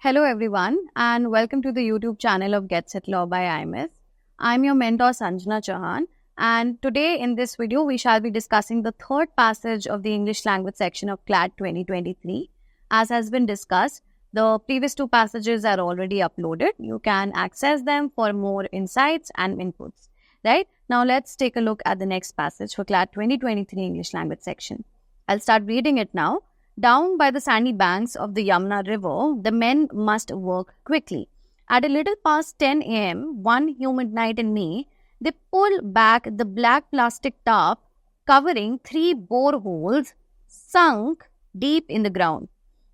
Hello, everyone, and welcome to the YouTube channel of Get Set Law by IMS. I'm your mentor, Sanjana Chauhan, and today in this video, we shall be discussing the third passage of the English language section of CLAT 2023. As has been discussed, the previous two passages are already uploaded. You can access them for more insights and inputs. Right? Now, let's take a look at the next passage for CLAT 2023 English language section. I'll start reading it now. Down by the sandy banks of the Yamuna River, the men must work quickly. At a little past 10 a.m., one humid night in May, they pull back the black plastic tarp covering 3 boreholes sunk deep in the ground.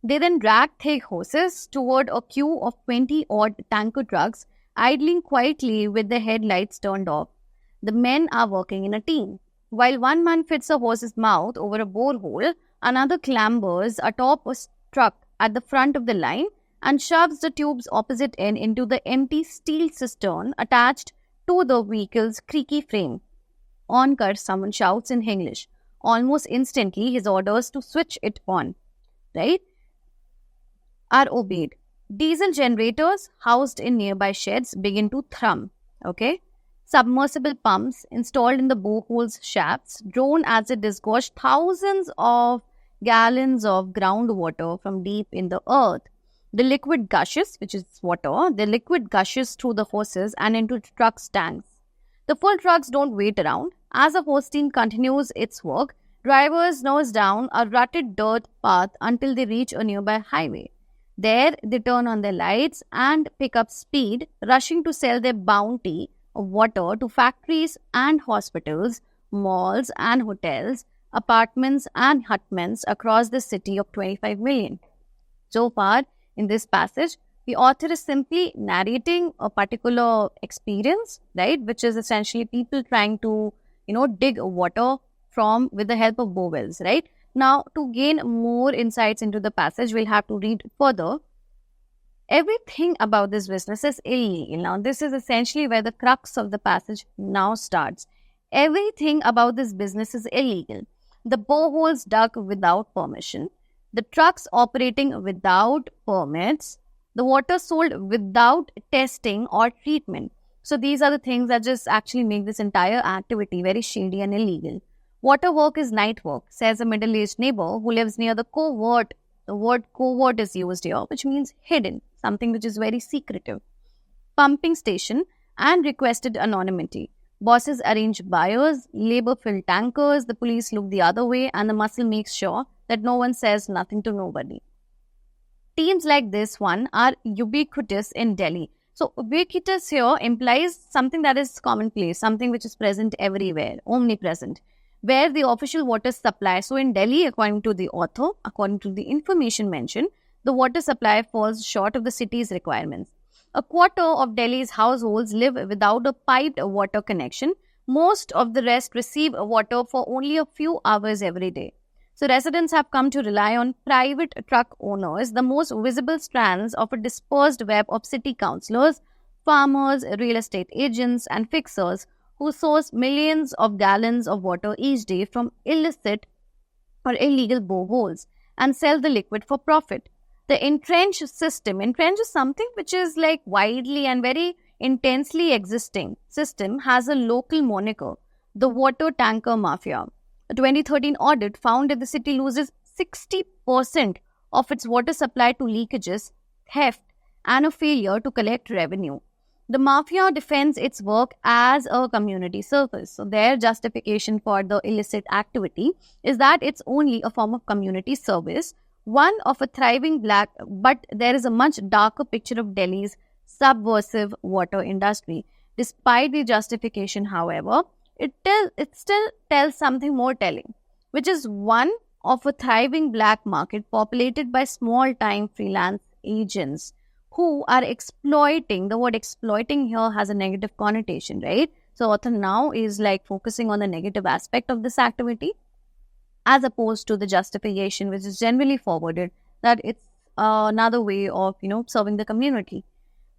They then drag thick hoses toward a queue of 20-odd tanker trucks idling quietly with their headlights turned off. The men are working in a team. While one man fits a horse's mouth over a borehole, another clambers atop a truck at the front of the line and shoves the tube's opposite end into the empty steel cistern attached to the vehicle's creaky frame. "On," someone shouts in English. Almost instantly, his orders to switch it on, right, are obeyed. Diesel generators housed in nearby sheds begin to thrum, okay? Submersible pumps installed in the borehole's shafts drone as they disgorge thousands of gallons of groundwater from deep in the earth. The liquid gushes, which is water, the liquid gushes through the hoses and into trucks' tanks. The full trucks don't wait around. As the hose team continues its work, drivers nose down a rutted dirt path until they reach a nearby highway. There, they turn on their lights and pick up speed, rushing to sell their bounty of water to factories and hospitals, malls and hotels, apartments and hutments across the city of 25 million. So far, in this passage, the author is simply narrating a particular experience, right, which is essentially people trying to, dig water with the help of bowels, right? Now, to gain more insights into the passage, we'll have to read further. Everything about this business is illegal. Now, this is essentially where the crux of the passage now starts. Everything about this business is illegal. The boreholes dug without permission, the trucks operating without permits, the water sold without testing or treatment. So these are the things that just actually make this entire activity very shady and illegal. Water work is night work, says a middle-aged neighbor who lives near the covert. The word covert is used here, which means hidden, something which is very secretive. Pumping station and requested anonymity. Bosses arrange buyers, labor fill tankers, the police look the other way, and the muscle makes sure that no one says nothing to nobody. Teams like this one are ubiquitous in Delhi. So, ubiquitous here implies something that is commonplace, something which is present everywhere, omnipresent, where the official water supply. So, in Delhi, according to the author, according to the information mentioned, the water supply falls short of the city's requirements. A quarter of Delhi's households live without a piped water connection. Most of the rest receive water for only a few hours every day. So residents have come to rely on private truck owners, the most visible strands of a dispersed web of city councillors, farmers, real estate agents and fixers who source millions of gallons of water each day from illicit or illegal boreholes and sell the liquid for profit. The entrenched system, entrenched is something which is like widely and very intensely existing system, has a local moniker, the water tanker mafia. A 2013 audit found that the city loses 60% of its water supply to leakages, theft, and a failure to collect revenue. The mafia defends its work as a community service. So their justification for the illicit activity is that it's only a form of community service, one of a thriving black, but there is a much darker picture of Delhi's subversive water industry. Despite the justification, however, it still tells something more telling, which is one of a thriving black market populated by small-time freelance agents who are exploiting. The word exploiting here has a negative connotation, right? So author now is like focusing on the negative aspect of this activity as opposed to the justification which is generally forwarded that it's another way of, serving the community.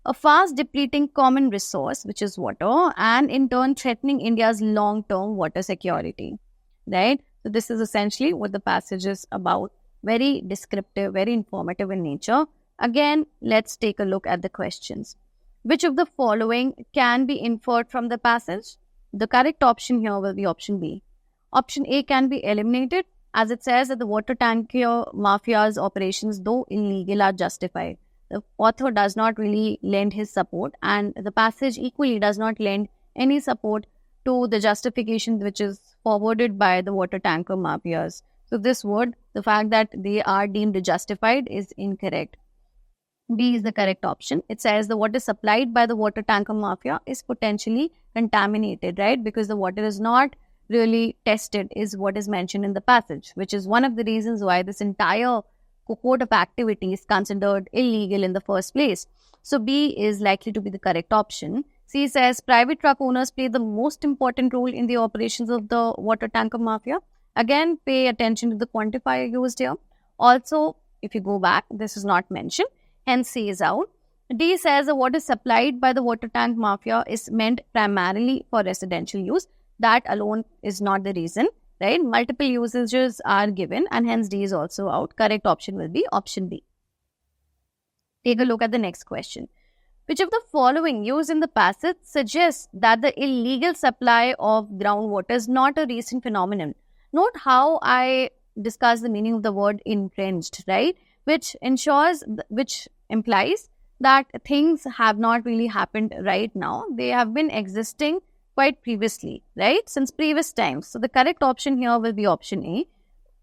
A fast depleting common resource, which is water, and in turn threatening India's long-term water security, right? So this is essentially what the passage is about. Very descriptive, very informative in nature. Again, let's take a look at the questions. Which of the following can be inferred from the passage? The correct option here will be option B. Option A can be eliminated, as it says that the water tanker mafia's operations, though illegal, are justified. The author does not really lend his support, and the passage equally does not lend any support to the justification which is forwarded by the water tanker mafias. So this word, the fact that they are deemed justified, is incorrect. B is the correct option. It says the water supplied by the water tanker mafia is potentially contaminated, right? Because the water is not really tested, is what is mentioned in the passage, which is one of the reasons why this entire cohort of activity is considered illegal in the first place. So B is likely to be the correct option. C says private truck owners play the most important role in the operations of the water tanker mafia. Again, pay attention to the quantifier used here. Also, if you go back, this is not mentioned. Hence, C is out. D says the water supplied by the water tank mafia is meant primarily for residential use. That alone is not the reason, right? Multiple usages are given, and hence D is also out. Correct option will be option B. Take a look at the next question. Which of the following used in the passage suggests that the illegal supply of groundwater is not a recent phenomenon? Note how I discuss the meaning of the word entrenched, right? Which implies that things have not really happened right now. They have been existing quite previously, right? Since previous times. So the correct option here will be option A.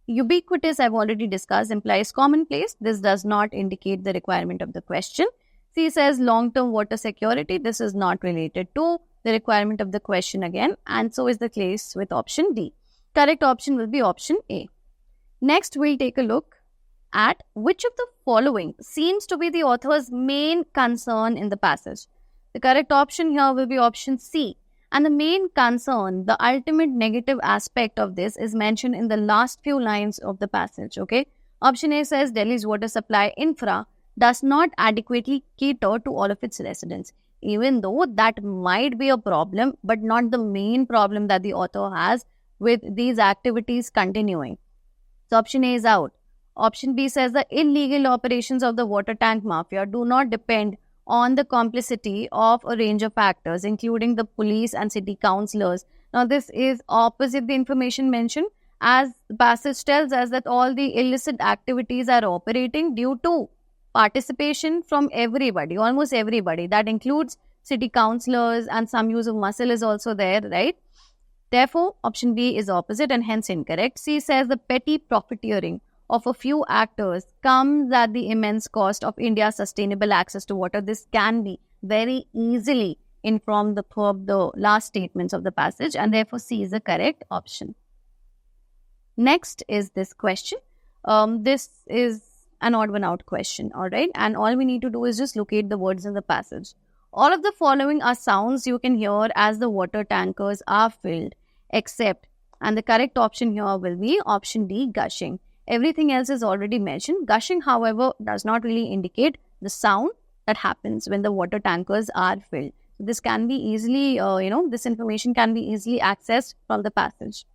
Ubiquitous, I've already discussed, implies commonplace. This does not indicate the requirement of the question. C says long-term water security. This is not related to the requirement of the question again. And so is the case with option D. Correct option will be option A. Next, we'll take a look at which of the following seems to be the author's main concern in the passage. The correct option here will be option C. And the main concern, the ultimate negative aspect of this, is mentioned in the last few lines of the passage, okay? Option A says Delhi's water supply infra does not adequately cater to all of its residents. Even though that might be a problem, but not the main problem that the author has with these activities continuing. So option A is out. Option B says the illegal operations of the water tank mafia do not depend on the complicity of a range of factors, including the police and city councillors. Now, this is opposite the information mentioned, as the passage tells us that all the illicit activities are operating due to participation from everybody, almost everybody. That includes city councillors, and some use of muscle is also there, right? Therefore, option B is opposite and hence incorrect. C says the petty profiteering of a few actors comes at the immense cost of India's sustainable access to water. This can be very easily informed from the last statements of the passage, and therefore C is the correct option. Next is this question. This is an odd one out question, all right? And all we need to do is just locate the words in the passage. All of the following are sounds you can hear as the water tankers are filled, except, and the correct option here will be option D, gushing. Everything else is already mentioned. Gushing, however, does not really indicate the sound that happens when the water tankers are filled. So this can be easily, this information can be easily accessed from the passage.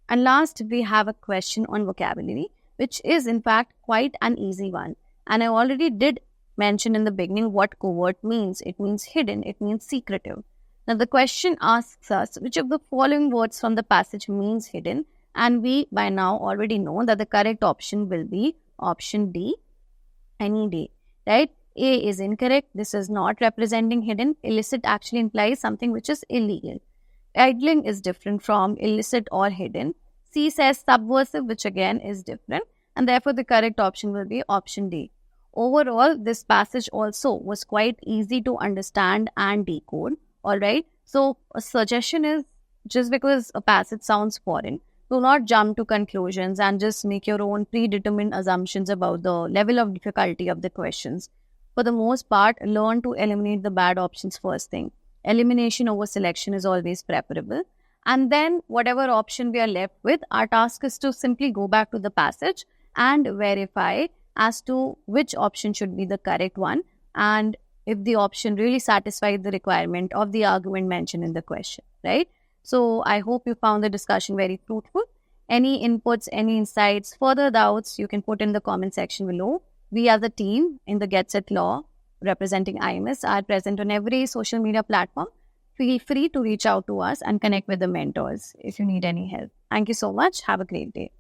And last, we have a question on vocabulary, which is in fact quite an easy one. And I already did mention in the beginning what covert means. It means hidden, it means secretive. Now the question asks us which of the following words from the passage means hidden, and we by now already know that the correct option will be option D, any day, right? A is incorrect. This is not representing hidden. Illicit actually implies something which is illegal. Idling is different from illicit or hidden. C says subversive, which again is different, and therefore the correct option will be option D. Overall, this passage also was quite easy to understand and decode, alright? So, a suggestion is, just because a passage sounds foreign, do not jump to conclusions and just make your own predetermined assumptions about the level of difficulty of the questions. For the most part, learn to eliminate the bad options first thing. Elimination over selection is always preferable. And then, whatever option we are left with, our task is to simply go back to the passage and verify as to which option should be the correct one, and if the option really satisfies the requirement of the argument mentioned in the question, right? So, I hope you found the discussion very fruitful. Any inputs, any insights, further doubts, you can put in the comment section below. We as a team in the Get Set Law representing IMS are present on every social media platform. Feel free to reach out to us and connect with the mentors if you need any help. Thank you so much. Have a great day.